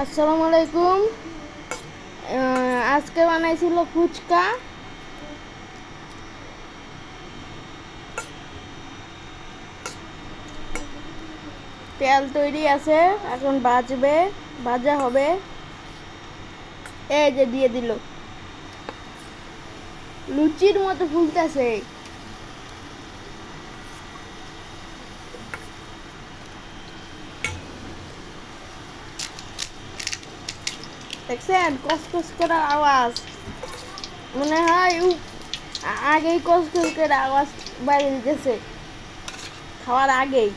আসসালামু আলাইকুম। আজকে বানাইছিল ফুচকা। তেল তৈরি আছে, এখন ভাজা হবে। এই যে দিয়ে দিল, লুচির মতো ফুলতেছে। দেখছেন কসকস করার আওয়াজ? মনে হয় আগেই কসকস করে আওয়াজ বাইরে দিতেছে, খাওয়ার আগেই।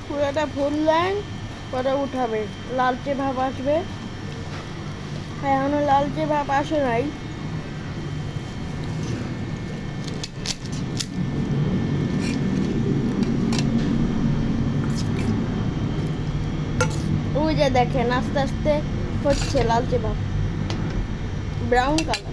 পুরোটা ফুললেন, পরে উঠাবে, লালচে ভাব আসবে। এখনো লালচে ভাব আসে নাই। ওই যে দেখেন আস্তে আস্তে হচ্ছে লালচে ভাব, ব্রাউন কালার।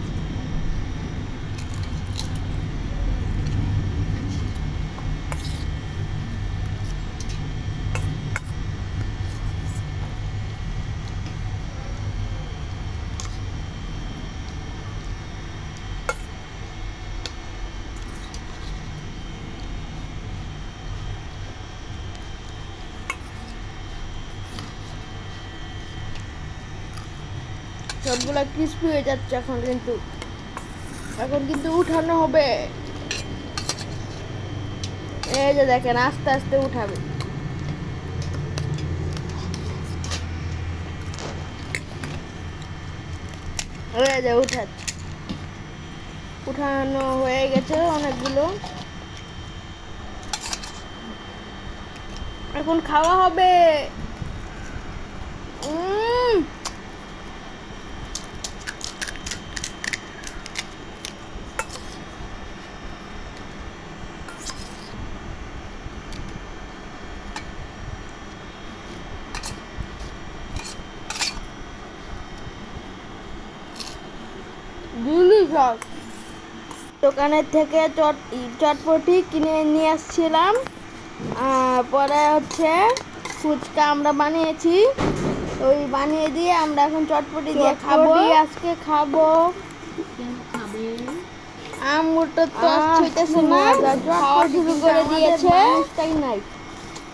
সবগুলা ক্রিস্পি হয়ে যাচ্ছে এখন কিন্তু উঠানো হবে। এই যে দেখেন আস্তে আস্তে উঠাবে। এই যে উঠানো হয়ে গেছে অনেকগুলো। এখন খাওয়া হবে। দোকানের থেকে চটপটি কিনে নিয়ে আসছিলাম। পরে হচ্ছে ফুচকা আমরা বানিয়েছি, ওই বানিয়ে দিয়ে আমরা এখন চটপটি দিয়ে খাবো। আজকে খাবো। আমগুলো তো ছুঁইতেছে না, খাওয়া শুরু করে দিয়েছে। তাই নাই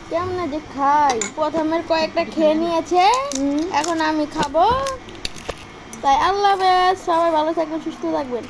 কেমন যে খাই, প্রথমের কয়েকটা খেয়ে নিয়েছে, এখন আমি খাবো। তাই আল্লাহ হাফেজ, সবাই ভালো থাকবেন, সুস্থ থাকবেন।